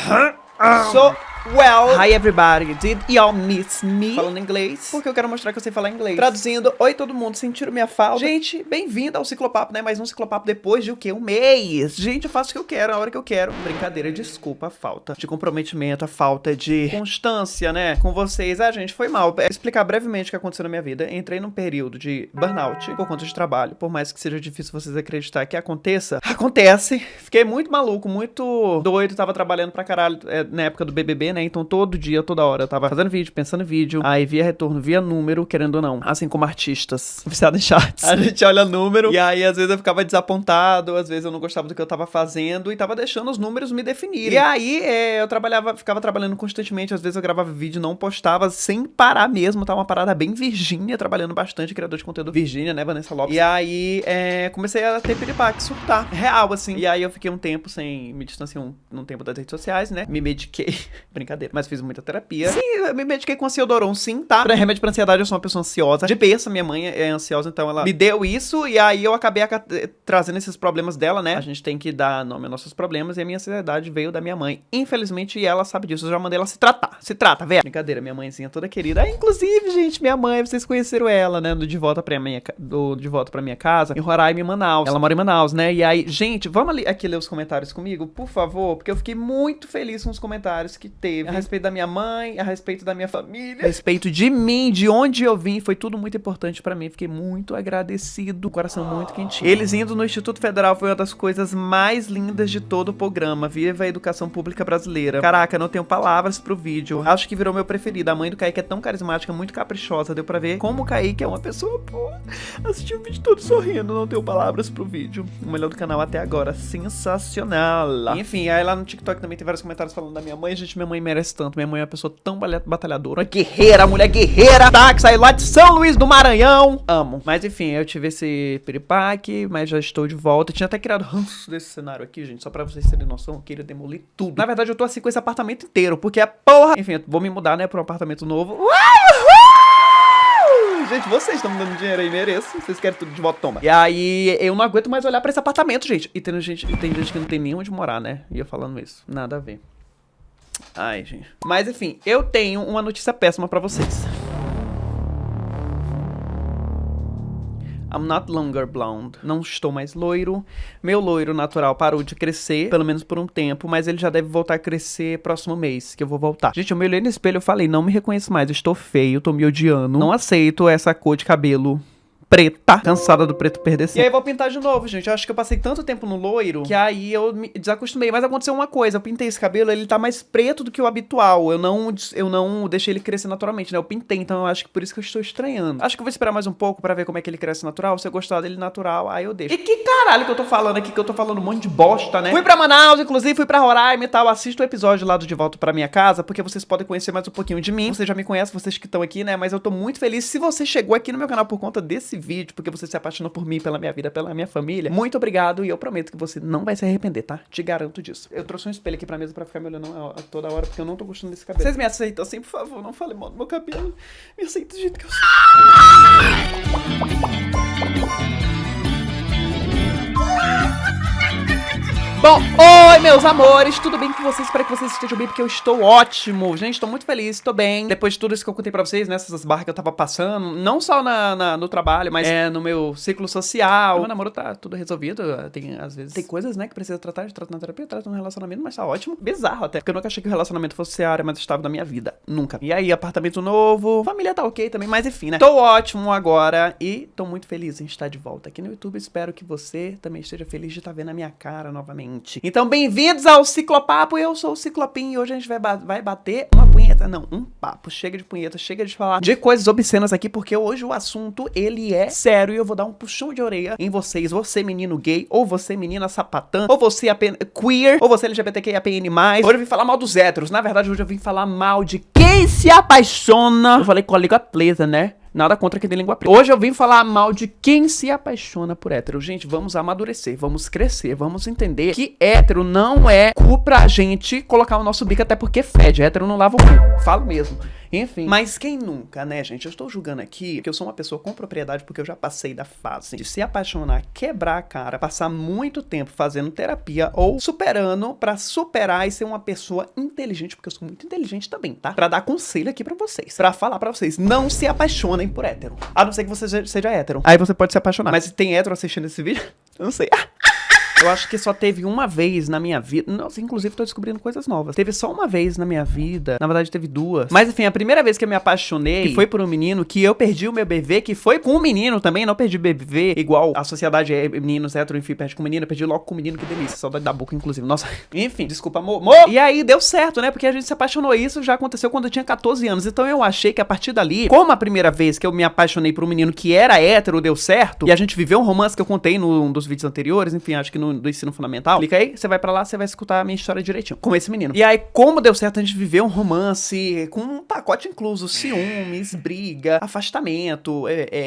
So, well, hi everybody, did y'all miss me? Falando inglês, porque eu quero mostrar que eu sei falar inglês. Traduzindo, oi todo mundo, sentiram minha falta? Gente, bem-vindo ao Ciclopapo, né? Mais um Ciclopapo depois de o quê? Um mês. Gente, eu faço o que eu quero, a hora que eu quero. Brincadeira, desculpa a falta de comprometimento, a falta de constância, né? Com vocês. Gente, foi mal. Explicar brevemente o que aconteceu na minha vida. Entrei num período de burnout por conta de trabalho. Por mais que seja difícil vocês acreditar que aconteça, acontece. Fiquei muito maluco, muito doido. Tava trabalhando pra caralho na época do BBB, né? Então todo dia, toda hora eu tava fazendo vídeo, pensando em vídeo, aí via retorno, via número, querendo ou não. Assim como artistas viciados em chats. A gente olha número e aí às vezes eu ficava desapontado, às vezes eu não gostava do que eu tava fazendo e tava deixando os números me definirem. E aí eu ficava trabalhando constantemente, às vezes eu gravava vídeo, não postava sem parar mesmo, tava uma parada bem Virgínia, trabalhando bastante, criador de conteúdo Virgínia, né, Vanessa Lopes. E aí comecei a ter piripaque, surtar, real assim. E aí eu fiquei um tempo sem, me distanciar num tempo das redes sociais, né, me mediquei, brincadeira, mas fiz muita terapia. Sim, eu me mediquei com Ansiodoron, sim, tá? Pra remédio pra ansiedade, eu sou uma pessoa ansiosa. De berço, minha mãe é ansiosa, então ela me deu isso, e aí eu acabei trazendo esses problemas dela, né? A gente tem que dar nome aos nossos problemas, e a minha ansiedade veio da minha mãe. Infelizmente, e ela sabe disso, eu já mandei ela se tratar. Se trata, velho. Brincadeira, minha mãezinha toda querida. Inclusive, gente, minha mãe, vocês conheceram ela, né? De volta pra minha casa, em Roraima, em Manaus. Ela mora em Manaus, né? E aí, gente, vamos aqui ler os comentários comigo, por favor, porque eu fiquei muito feliz com os comentários que teve a respeito da minha mãe, a respeito da minha família, a respeito de mim, de onde eu vim, foi tudo muito importante pra mim, fiquei muito agradecido, coração muito quentinho. Eles indo no Instituto Federal foi uma das coisas mais lindas de todo o programa, viva a educação pública brasileira. Caraca, não tenho palavras pro vídeo, acho que virou meu preferido, a mãe do Kaique é tão carismática, muito caprichosa, deu pra ver como o Kaique é uma pessoa boa. Assisti o vídeo todo sorrindo, não tenho palavras pro vídeo, o melhor do canal até agora, sensacional. Enfim, aí lá no TikTok também tem vários comentários falando da minha mãe, gente, minha mãe merece tanto, minha mãe é uma pessoa tão batalhadora, uma guerreira, mulher guerreira, tá? Que saiu lá de São Luís do Maranhão. Amo. Mas enfim, eu tive esse piripaque, mas já estou de volta. Eu tinha até criado ranço desse cenário aqui, gente, só pra vocês terem noção, eu queria demolir tudo. Na verdade, eu tô assim com esse apartamento inteiro, porque a porra... Enfim, eu vou me mudar, né, pra um apartamento novo. Uhul! Gente, vocês estão me dando dinheiro aí, mereço. Vocês querem tudo de volta, toma. E aí, eu não aguento mais olhar pra esse apartamento, gente. E tem gente que não tem nem onde morar, né? E eu falando isso. Nada a ver. Ai, gente. Mas enfim, eu tenho uma notícia péssima pra vocês. I'm not longer blonde. Não estou mais loiro. Meu loiro natural parou de crescer, pelo menos por um tempo, mas ele já deve voltar a crescer próximo mês, que eu vou voltar. Gente, eu me olhei no espelho e falei, não me reconheço mais, estou feio, tô me odiando. Não aceito essa cor de cabelo preta, cansada do preto perder sempre. E aí eu vou pintar de novo, gente. Eu acho que eu passei tanto tempo no loiro que aí eu me desacostumei. Mas aconteceu uma coisa, eu pintei esse cabelo, ele tá mais preto do que o habitual. Eu não deixei ele crescer naturalmente, né? Eu pintei, então eu acho que por isso que eu estou estranhando. Acho que eu vou esperar mais um pouco pra ver como é que ele cresce natural. Se eu gostar dele natural, aí eu deixo. E que caralho que eu tô falando aqui, que eu tô falando um monte de bosta, né? Fui pra Manaus, inclusive fui pra Roraima e tal. Assista o episódio lá do De Volta Pra Minha Casa, porque vocês podem conhecer mais um pouquinho de mim. Vocês já me conhecem, vocês que estão aqui, né? Mas eu tô muito feliz. Se você chegou aqui no meu canal por conta desse vídeo, porque você se apaixonou por mim, pela minha vida, pela minha família, muito obrigado e eu prometo que você não vai se arrepender, tá? Te garanto disso. Eu trouxe um espelho aqui pra mesa pra ficar me olhando toda hora, porque eu não tô gostando desse cabelo. Vocês me aceitam assim, por favor, não fale mal do meu cabelo. Me aceita do jeito que eu sou. Bom, oi meus amores, tudo bem com vocês? Espero que vocês estejam bem, porque eu estou ótimo. Gente, tô muito feliz, tô bem. Depois de tudo isso que eu contei pra vocês, nessas barras que eu tava passando, não só no trabalho, mas no meu ciclo social. Meu namoro tá tudo resolvido, às vezes tem coisas, né, que precisa tratar, na terapia, trata no relacionamento, mas tá ótimo. Bizarro até, porque eu nunca achei que o relacionamento fosse a área mais estável da minha vida, nunca. E aí, apartamento novo, família tá ok também, mas enfim, né. Tô ótimo agora e tô muito feliz em estar de volta aqui no YouTube. Espero que você também esteja feliz de estar vendo a minha cara novamente. Então, bem-vindos ao Ciclopapo, eu sou o Ciclopinho e hoje a gente vai bater uma punheta, não, um papo. Chega de punheta, chega de falar de coisas obscenas aqui, porque hoje o assunto, ele é sério e eu vou dar um puxão de orelha em vocês, você menino gay, ou você menina sapatã, ou você queer, ou você LGBTQIAPN+. Hoje eu vim falar mal dos héteros, na verdade hoje eu vim falar mal de quem se apaixona. Eu falei com a língua presa, né? Nada contra quem tem língua preta. Hoje eu vim falar mal de quem se apaixona por hétero. Gente, vamos amadurecer, vamos crescer, vamos entender que hétero não é cu pra gente colocar o nosso bico, até porque fede. Hétero não lava o cu. Falo mesmo. Enfim, mas quem nunca, né, gente? Eu estou julgando aqui que eu sou uma pessoa com propriedade porque eu já passei da fase de se apaixonar, quebrar a cara, passar muito tempo fazendo terapia ou superando pra superar e ser uma pessoa inteligente, porque eu sou muito inteligente também, tá? Pra dar conselho aqui pra vocês, pra falar pra vocês, não se apaixonem por hétero. A não ser que você seja hétero. Aí você pode se apaixonar. Mas se tem hétero assistindo esse vídeo, eu não sei. Eu acho que só teve uma vez na minha vida. Nossa, inclusive tô descobrindo coisas novas. Teve só uma vez na minha vida. Na verdade, teve duas. Mas enfim, a primeira vez que eu me apaixonei, que foi por um menino, que eu perdi o meu bebê, que foi com um menino também. Não perdi o bebê, igual a sociedade é meninos hétero, enfim, perde com menino. Eu perdi logo com o menino, que delícia. Saudade da boca, inclusive. Nossa. Enfim, desculpa, amor. E aí deu certo, né? Porque a gente se apaixonou. Isso já aconteceu quando eu tinha 14 anos. Então eu achei que a partir dali, como a primeira vez que eu me apaixonei por um menino que era hétero, deu certo. E a gente viveu um romance que eu contei num dos vídeos anteriores. Enfim, acho que do ensino fundamental. Clica aí, você vai pra lá, você vai escutar a minha história direitinho, com esse menino. E aí, como deu certo, a gente viveu um romance com um pacote incluso, ciúmes, briga, afastamento,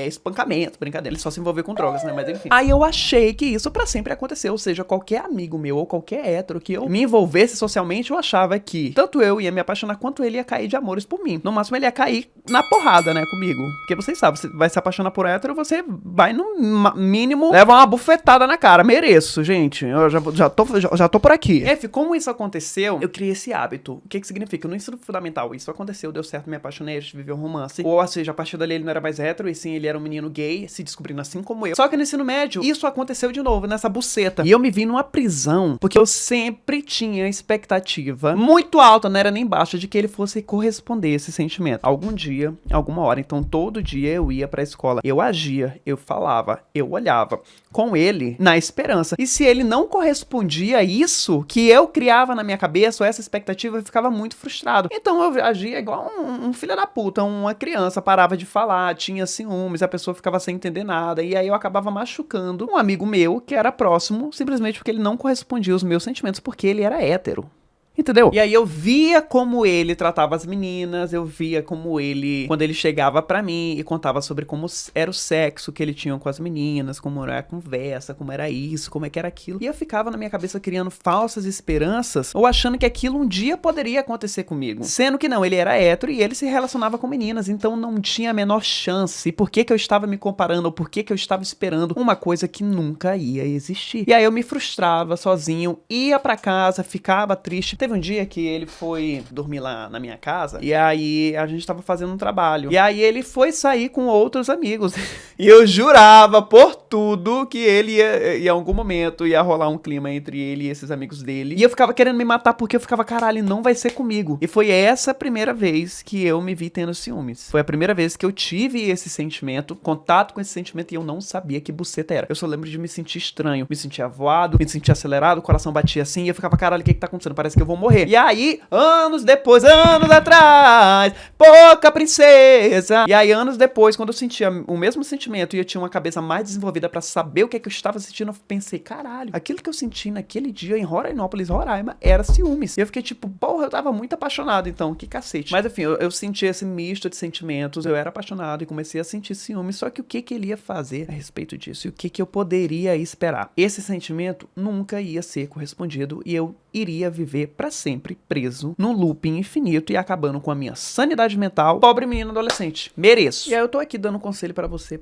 espancamento, brincadeira. Ele só se envolveu com drogas, né, mas enfim. Aí eu achei que isso pra sempre aconteceu, ou seja, qualquer amigo meu ou qualquer hétero que eu me envolvesse socialmente, eu achava que tanto eu ia me apaixonar quanto ele ia cair de amores por mim. No máximo ele ia cair na porrada, né, comigo. Porque vocês sabem, você vai se apaixonar por hétero, você vai no mínimo levar uma bufetada na cara. Mereço, gente. Eu já tô por aqui. Como isso aconteceu, eu criei esse hábito. O que significa? No ensino fundamental, isso aconteceu, deu certo, me apaixonei, a gente viveu um romance. Ou seja, a partir dali ele não era mais hétero, e sim, ele era um menino gay, se descobrindo assim como eu. Só que no ensino médio, isso aconteceu de novo, nessa buceta. E eu me vi numa prisão, porque eu sempre tinha expectativa muito alta, não era nem baixa, de que ele fosse corresponder a esse sentimento. Algum dia, alguma hora. Então, todo dia eu ia pra escola. Eu agia, eu falava, eu olhava com ele na esperança. E se ele não correspondia a isso que eu criava na minha cabeça, ou essa expectativa, eu ficava muito frustrado. Então eu agia igual um filho da puta, uma criança, parava de falar, tinha ciúmes, a pessoa ficava sem entender nada, e aí eu acabava machucando um amigo meu que era próximo, simplesmente porque ele não correspondia aos meus sentimentos, porque ele era hétero. Entendeu? E aí eu via como ele tratava as meninas, eu via como ele, quando ele chegava pra mim e contava sobre como era o sexo que ele tinha com as meninas, como era a conversa, como era isso, como é que era aquilo. E eu ficava na minha cabeça criando falsas esperanças, ou achando que aquilo um dia poderia acontecer comigo. Sendo que não, ele era hétero e ele se relacionava com meninas, então não tinha a menor chance. E por que que eu estava me comparando, ou por que que eu estava esperando uma coisa que nunca ia existir? E aí eu me frustrava sozinho, ia pra casa, ficava triste. Teve um dia que ele foi dormir lá na minha casa, e aí a gente tava fazendo um trabalho, e aí ele foi sair com outros amigos, e eu jurava por tudo que ele ia, em algum momento, ia rolar um clima entre ele e esses amigos dele, e eu ficava querendo me matar, porque eu ficava, caralho, não vai ser comigo. E foi essa a primeira vez que eu me vi tendo ciúmes. Foi a primeira vez que eu tive esse sentimento, contato com esse sentimento, e eu não sabia que buceta era. Eu só lembro de me sentir estranho, me sentir avoado, me sentir acelerado, o coração batia assim, e eu ficava, caralho, o que tá acontecendo? Parece que eu vou morrer. E aí, anos depois, anos atrás, pouca princesa. E aí, anos depois, quando eu sentia o mesmo sentimento e eu tinha uma cabeça mais desenvolvida pra saber o que é que eu estava sentindo, eu pensei, caralho, aquilo que eu senti naquele dia em Rorainópolis, Roraima, era ciúmes. E eu fiquei tipo, porra, eu tava muito apaixonado, então, que cacete. Mas enfim, eu senti esse misto de sentimentos, eu era apaixonado e comecei a sentir ciúmes, só que o que que ele ia fazer a respeito disso? E o que que eu poderia esperar? Esse sentimento nunca ia ser correspondido e eu iria viver pra sempre preso num looping infinito e acabando com a minha sanidade mental. Pobre menino adolescente. Mereço. E aí eu tô aqui dando conselho pra você.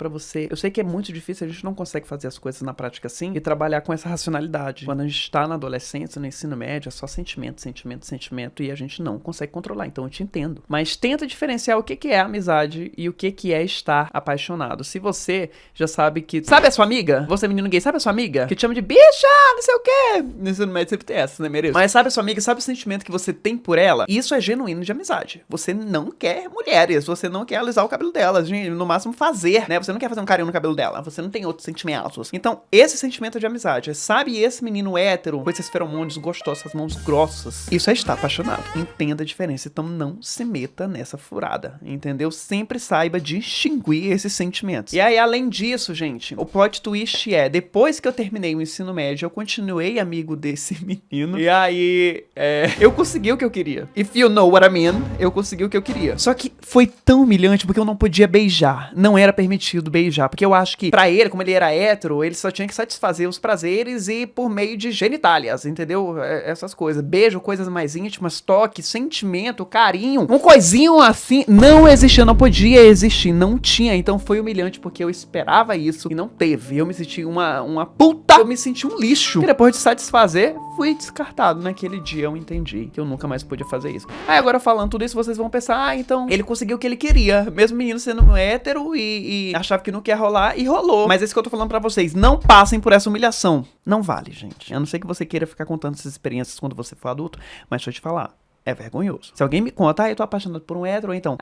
Eu sei que é muito difícil, a gente não consegue fazer as coisas na prática assim e trabalhar com essa racionalidade. Quando a gente tá na adolescência, no ensino médio, é só sentimento, sentimento, sentimento e a gente não consegue controlar. Então eu te entendo. Mas tenta diferenciar o que que é amizade e o que que é estar apaixonado. Se você já sabe que... Sabe a sua amiga? Você, menino gay, sabe a sua amiga? Que te chama de bicha, não sei o quê. No ensino médio sempre tem essa, né? Mereço. Mas sabe a sua amiga, sabe o sentimento que você tem por ela? Isso é genuíno de amizade. Você não quer mulheres, você não quer alisar o cabelo delas, no máximo fazer, né? Você não quer fazer um carinho no cabelo dela, você não tem outros sentimentos. Então, esse sentimento é de amizade. Sabe esse menino hétero com esses feromônios gostosos, essas mãos grossas? Isso é estar apaixonado. Entenda a diferença, então não se meta nessa furada, entendeu? Sempre saiba distinguir esses sentimentos. E aí, além disso, gente, o plot twist é, depois que eu terminei o ensino médio, eu continuei amigo desse menino, e E aí, eu consegui o que eu queria. If you know what I mean, eu consegui o que eu queria. Só que foi tão humilhante porque eu não podia beijar. Não era permitido beijar. Porque eu acho que pra ele, como ele era hétero, ele só tinha que satisfazer os prazeres e por meio de genitálias, entendeu? Essas coisas. Beijo, coisas mais íntimas, toque, sentimento, carinho. Um coisinho assim não existia, não podia existir, não tinha. Então foi humilhante porque eu esperava isso e não teve. Eu me senti uma puta. Eu me senti um lixo. E depois de satisfazer, fui descartado. Naquele dia eu entendi que eu nunca mais podia fazer isso. Aí agora falando tudo isso, vocês vão pensar, então ele conseguiu o que ele queria. Mesmo menino sendo hétero e achava que não quer rolar e rolou. Mas é isso que eu tô falando pra vocês. Não passem por essa humilhação. Não vale, gente. A não ser que você queira ficar contando essas experiências quando você for adulto. Mas deixa eu te falar. É vergonhoso. Se alguém me conta, eu tô apaixonado por um hétero, ou então,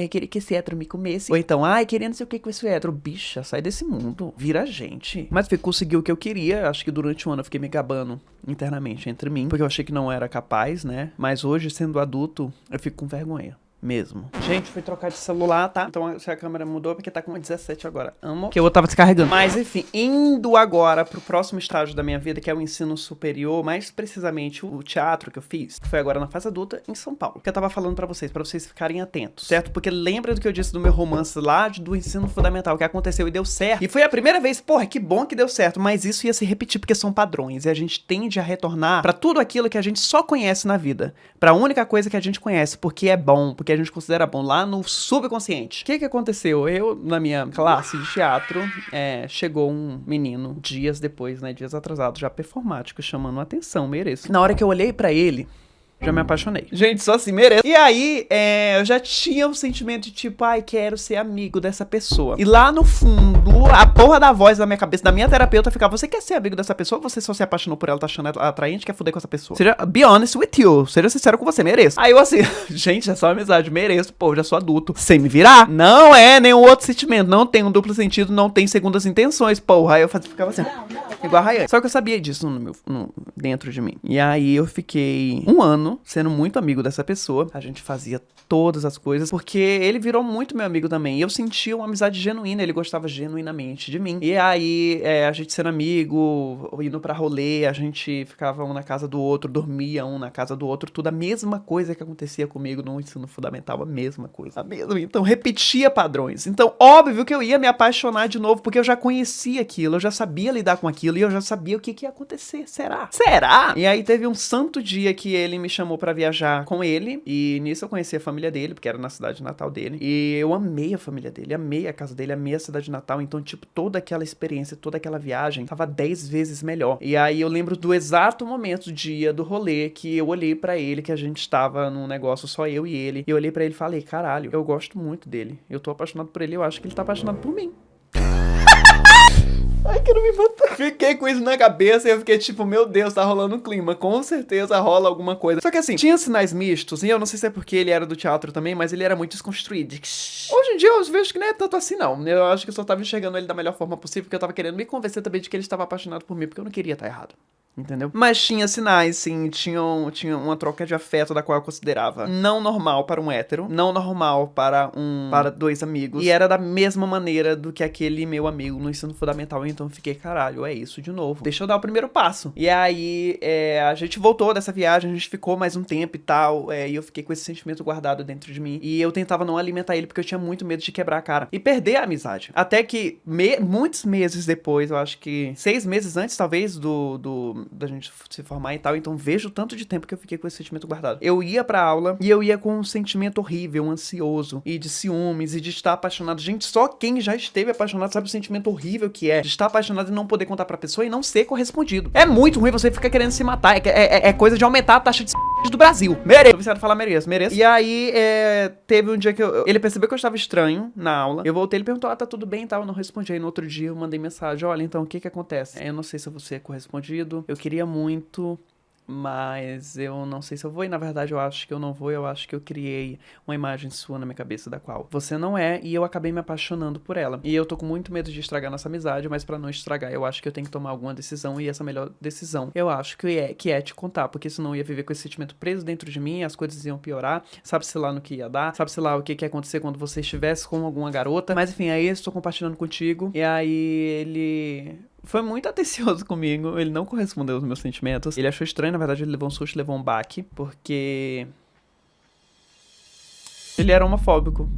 queria que esse hétero me comesse, ou então, queria não sei o que com esse hétero. Bicha, sai desse mundo, vira gente. Mas eu consegui o que eu queria, acho que durante um ano eu fiquei me gabando internamente entre mim, porque eu achei que não era capaz, né? Mas hoje, sendo adulto, eu fico com vergonha. Mesmo. Gente, fui trocar de celular, tá? Então se a câmera mudou porque tá com uma 17 agora. Amo. Que eu tava descarregando. Mas enfim, indo agora pro próximo estágio da minha vida, que é o ensino superior, mais precisamente o teatro que eu fiz. Foi agora na fase adulta em São Paulo. Que eu tava falando pra vocês ficarem atentos, certo? Porque lembra do que eu disse do meu romance lá, do ensino fundamental, que aconteceu e deu certo. E foi a primeira vez, porra, que bom que deu certo. Mas isso ia se repetir porque são padrões. E a gente tende a retornar pra tudo aquilo que a gente só conhece na vida. Pra única coisa que a gente conhece, porque é bom, porque a gente considera bom, lá no subconsciente. O que aconteceu? Eu, na minha classe de teatro, chegou um menino, dias depois, né, dias atrasados, já performático, chamando a atenção, mereço. Na hora que eu olhei pra ele, já me apaixonei. Gente, só assim, mereço. E aí, eu já tinha um sentimento de tipo, quero ser amigo dessa pessoa. E lá no fundo, a porra da voz da minha cabeça, da minha terapeuta, ficava, você quer ser amigo dessa pessoa ou você só se apaixonou por ela, tá achando ela atraente, quer fuder com essa pessoa? Seja, be honest with you. Seja sincero com você, mereço. Aí eu assim, gente, é só amizade, mereço, pô, já sou adulto. Sem me virar? Não é nenhum outro sentimento, não tem um duplo sentido, não tem segundas intenções, porra. Aí eu ficava assim, igual a Rayane. Só que eu sabia disso dentro de mim. E aí eu fiquei um ano sendo muito amigo dessa pessoa. A gente fazia todas as coisas, porque ele virou muito meu amigo também. E eu sentia uma amizade genuína, ele gostava genuinamente de mim. E aí, a gente sendo amigo, indo pra rolê, a gente ficava um na casa do outro, dormia um na casa do outro, tudo a mesma coisa que acontecia comigo no ensino fundamental, a mesma coisa. A mesma. Então, repetia padrões. Então, óbvio que eu ia me apaixonar de novo, porque eu já conhecia aquilo, eu já sabia lidar com aquilo, e eu já sabia o que ia acontecer. Será? E aí teve um santo dia que ele me chamou pra viajar com ele, e nisso eu conheci a família dele, porque era na cidade natal dele, e eu amei a família dele, amei a casa dele, amei a cidade natal, então, tipo, toda aquela experiência, toda aquela viagem, tava 10 vezes melhor. E aí eu lembro do exato momento, do dia do rolê, que eu olhei pra ele, que a gente tava num negócio só eu e ele, e eu olhei pra ele e falei, caralho, eu gosto muito dele, eu tô apaixonado por ele, eu acho que ele tá apaixonado por mim. Ai, quero me matar. Fiquei com isso na cabeça e eu fiquei tipo, meu Deus, tá rolando um clima. Com certeza rola alguma coisa. Só que assim, tinha sinais mistos, e eu não sei se é porque ele era do teatro também, mas ele era muito desconstruído. Hoje em dia eu vejo que não é tanto assim, não. Eu acho que eu só tava enxergando ele da melhor forma possível, porque eu tava querendo me convencer também de que ele estava apaixonado por mim, porque eu não queria estar errado. Entendeu? Mas tinha sinais, sim, tinha uma troca de afeto da qual eu considerava não normal para um hétero, não normal para dois amigos, e era da mesma maneira do que aquele meu amigo no ensino fundamental, então eu fiquei, caralho, é isso de novo, deixa eu dar o primeiro passo. E aí, a gente voltou dessa viagem, a gente ficou mais um tempo e tal, e eu fiquei com esse sentimento guardado dentro de mim, e eu tentava não alimentar ele, porque eu tinha muito medo de quebrar a cara e perder a amizade. Até que, muitos meses depois, eu acho que 6 meses antes, talvez, da gente se formar e tal, então vejo o tanto de tempo que eu fiquei com esse sentimento guardado. Eu ia pra aula e eu ia com um sentimento horrível, ansioso, e de ciúmes, e de estar apaixonado. Gente, só quem já esteve apaixonado sabe o sentimento horrível que é de estar apaixonado e não poder contar pra pessoa e não ser correspondido. É muito ruim, você fica querendo se matar, é coisa de aumentar a taxa de do Brasil. Mereço. Tô viciado em falar mereço. E aí, teve um dia que ele percebeu que eu estava estranho na aula. Eu voltei, ele perguntou, tá tudo bem e tal, eu não respondi. Aí no outro dia eu mandei mensagem, olha, então, o que acontece? Eu não sei se eu vou ser correspondido, eu queria muito, mas eu não sei se eu vou, e na verdade eu acho que eu não vou, eu acho que eu criei uma imagem sua na minha cabeça da qual você não é, e eu acabei me apaixonando por ela. E eu tô com muito medo de estragar nossa amizade, mas pra não estragar, eu acho que eu tenho que tomar alguma decisão, e essa melhor decisão, eu acho que é te contar, porque senão eu ia viver com esse sentimento preso dentro de mim, as coisas iam piorar, sabe-se lá no que ia dar, sabe-se lá o que ia acontecer quando você estivesse com alguma garota, mas enfim, aí eu estou compartilhando contigo, e aí ele foi muito atencioso comigo, ele não correspondeu aos meus sentimentos. Ele achou estranho, na verdade ele levou um susto, levou um baque, porque ele era homofóbico.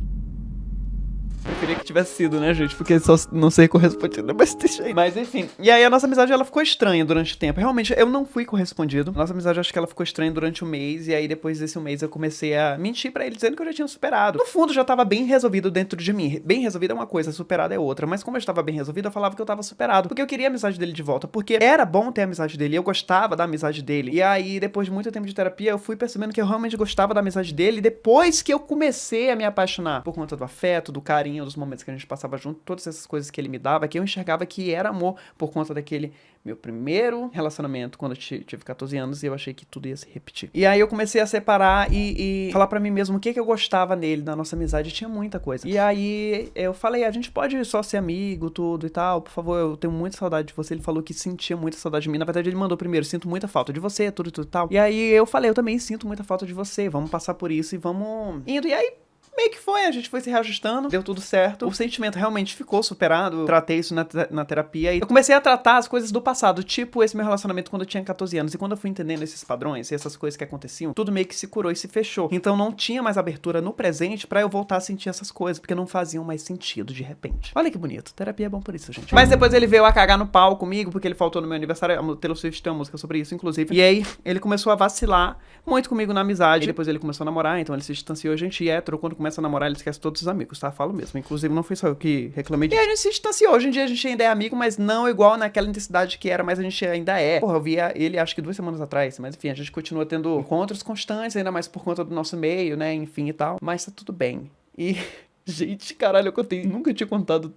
Preferia que tivesse sido, né, gente? Porque só não sei correspondido, mas deixa aí. Mas enfim. E aí a nossa amizade, ela ficou estranha durante o tempo. Realmente, eu não fui correspondido. Nossa amizade, acho que ela ficou estranha durante um mês. E aí, depois desse um mês, eu comecei a mentir pra ele, dizendo que eu já tinha superado. No fundo, já tava bem resolvido dentro de mim. Bem resolvido é uma coisa, superado é outra. Mas como eu estava bem resolvido, eu falava que eu tava superado. Porque eu queria a amizade dele de volta. Porque era bom ter a amizade dele. Eu gostava da amizade dele. E aí, depois de muito tempo de terapia, eu fui percebendo que eu realmente gostava da amizade dele. Depois que eu comecei a me apaixonar. Por conta do afeto, do carinho, dos momentos que a gente passava junto, todas essas coisas que ele me dava, que eu enxergava que era amor por conta daquele meu primeiro relacionamento quando eu tive 14 anos e eu achei que tudo ia se repetir. E aí eu comecei a separar e falar pra mim mesmo o que eu gostava nele, da nossa amizade, tinha muita coisa. E aí eu falei, a gente pode só ser amigo, tudo e tal, por favor, eu tenho muita saudade de você. Ele falou que sentia muita saudade de mim, na verdade ele mandou primeiro, sinto muita falta de você, tudo e tal. E aí eu falei, eu também sinto muita falta de você, vamos passar por isso e vamos indo. E aí meio que foi, a gente foi se reajustando, deu tudo certo. O sentimento realmente ficou superado, eu tratei isso na terapia e eu comecei a tratar as coisas do passado, tipo esse meu relacionamento quando eu tinha 14 anos. E quando eu fui entendendo esses padrões e essas coisas que aconteciam, tudo meio que se curou e se fechou. Então não tinha mais abertura no presente pra eu voltar a sentir essas coisas, porque não faziam mais sentido de repente. Olha que bonito, terapia é bom por isso, gente. Mas depois ele veio a cagar no pau comigo, porque ele faltou no meu aniversário. A Taylor Swift tem uma música sobre isso, inclusive. E aí ele começou a vacilar muito comigo na amizade. E depois ele começou a namorar, então ele se distanciou. A gente hétero, quando começa a namorar, ele esquece todos os amigos, tá? Falo mesmo. Inclusive, não fui só eu que reclamei disso. E a gente se distanciou. Hoje em dia a gente ainda é amigo, mas não igual naquela intensidade que era, mas a gente ainda é. Porra, eu via ele acho que 2 semanas atrás, mas enfim, a gente continua tendo encontros constantes, ainda mais por conta do nosso meio, né? Enfim e tal. Mas tá tudo bem. E gente, caralho, eu contei. Nunca tinha contado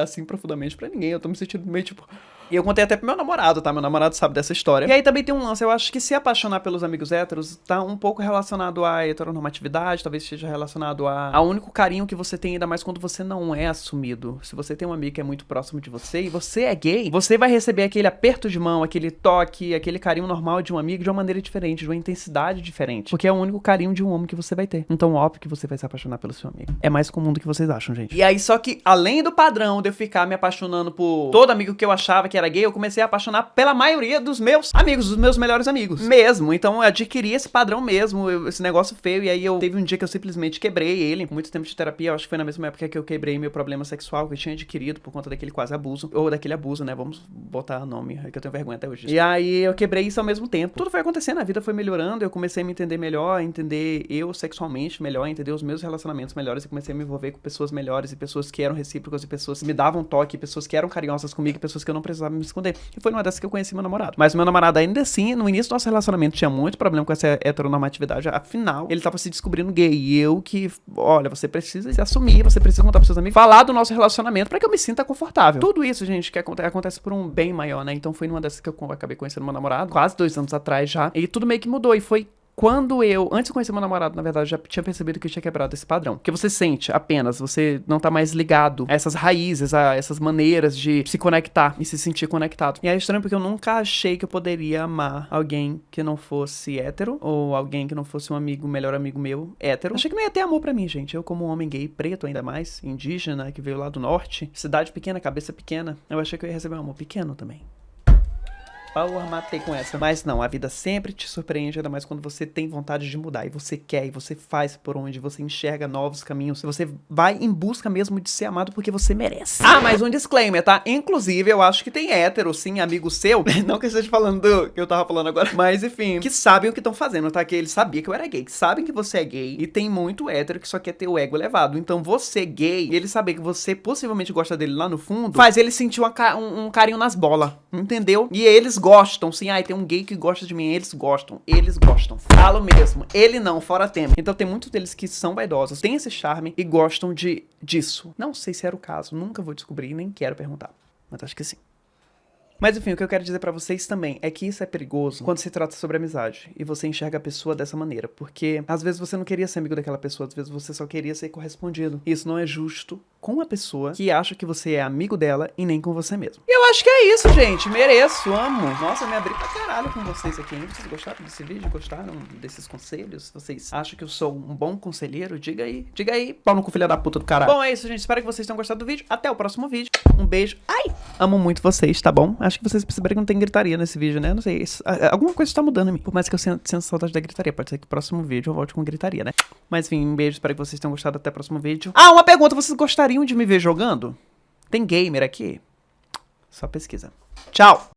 assim profundamente pra ninguém. Eu tô me sentindo meio tipo. E eu contei até pro meu namorado, tá? Meu namorado sabe dessa história. E aí também tem um lance, eu acho que se apaixonar pelos amigos héteros tá um pouco relacionado à heteronormatividade, talvez esteja relacionado ao único carinho que você tem, ainda mais quando você não é assumido. Se você tem um amigo que é muito próximo de você e você é gay, você vai receber aquele aperto de mão, aquele toque, aquele carinho normal de um amigo de uma maneira diferente, de uma intensidade diferente. Porque é o único carinho de um homem que você vai ter. Então, óbvio que você vai se apaixonar pelo seu amigo. É mais comum do que vocês acham, gente. E aí, só que, além do padrão de eu ficar me apaixonando por todo amigo que eu achava que era gay, eu comecei a apaixonar pela maioria dos meus amigos, dos meus melhores amigos. Mesmo. Então eu adquiri esse padrão mesmo, esse negócio feio. E aí eu teve um dia que eu simplesmente quebrei ele. Com muito tempo de terapia, eu acho que foi na mesma época que eu quebrei meu problema sexual que eu tinha adquirido por conta daquele quase abuso. Ou daquele abuso, né? Vamos botar nome, é que eu tenho vergonha até hoje. E aí eu quebrei isso ao mesmo tempo. Tudo foi acontecendo, a vida foi melhorando. Eu comecei a me entender melhor, a entender eu sexualmente melhor, a entender os meus relacionamentos melhores. E comecei a me envolver com pessoas melhores e pessoas que eram recíprocas e pessoas que me davam toque, pessoas que eram carinhosas comigo, pessoas que eu não precisava me esconder. E foi numa dessas que eu conheci meu namorado. Mas meu namorado, ainda assim, no início do nosso relacionamento, tinha muito problema com essa heteronormatividade. Afinal, ele tava se descobrindo gay. E eu que, olha, você precisa se assumir, você precisa contar pros seus amigos, falar do nosso relacionamento pra que eu me sinta confortável. Tudo isso, gente, que acontece por um bem maior, né? Então foi numa dessas que eu acabei conhecendo meu namorado, quase 2 anos atrás já. E tudo meio que mudou. E foi quando eu, antes de conhecer meu namorado, na verdade, já tinha percebido que eu tinha quebrado esse padrão. Porque você sente apenas, você não tá mais ligado a essas raízes, a essas maneiras de se conectar e se sentir conectado. E é estranho porque eu nunca achei que eu poderia amar alguém que não fosse hétero, ou alguém que não fosse um amigo, melhor amigo meu, hétero. Achei que não ia ter amor pra mim, gente. Eu, como um homem gay, preto ainda mais, indígena, que veio lá do norte, cidade pequena, cabeça pequena, eu achei que eu ia receber um amor pequeno também. Power, matei com essa. Mas não, a vida sempre te surpreende, ainda mais quando você tem vontade de mudar, e você quer, e você faz por onde, você enxerga novos caminhos, você vai em busca mesmo de ser amado porque você merece. Ah, mais um disclaimer, tá? Inclusive, eu acho que tem hétero, sim, amigo seu, não que eu esteja falando do que eu tava falando agora, mas enfim, que sabem o que estão fazendo, tá? Que eles sabiam que eu era gay, que sabem que você é gay, e tem muito hétero que só quer ter o ego elevado. Então você gay, e ele saber que você possivelmente gosta dele lá no fundo, faz ele sentir um carinho nas bolas, entendeu? E eles gostam, sim. Ai, tem um gay que gosta de mim. Eles gostam. Falo mesmo. Ele não, fora tempo. Então tem muitos deles que são vaidosos, têm esse charme e gostam disso. Não sei se era o caso. Nunca vou descobrir, nem quero perguntar. Mas acho que sim. Mas enfim, o que eu quero dizer pra vocês também é que isso é perigoso quando se trata sobre amizade. E você enxerga a pessoa dessa maneira. Porque às vezes você não queria ser amigo daquela pessoa, às vezes você só queria ser correspondido. Isso não é justo. com a pessoa que acha que você é amigo dela e nem com você mesmo. E eu acho que é isso, gente. Mereço, amo. Nossa, eu me abri pra caralho com vocês aqui, hein? Vocês gostaram desse vídeo? Gostaram desses conselhos? Vocês acham que eu sou um bom conselheiro? Diga aí. Diga aí, pau no cu, filha da puta do caralho. Bom, é isso, gente. Espero que vocês tenham gostado do vídeo. Até o próximo vídeo. Um beijo. Ai! Amo muito vocês, tá bom? Acho que vocês perceberam que não tem gritaria nesse vídeo, né? Não sei. Alguma coisa está mudando em mim. Por mais que eu sinta saudade da gritaria. Pode ser que no próximo vídeo eu volte com gritaria, né? Mas enfim, um beijo. Espero que vocês tenham gostado. Até o próximo vídeo. Ah, uma pergunta. Vocês gostariam de me ver jogando? Tem gamer aqui? Só pesquisa. Tchau!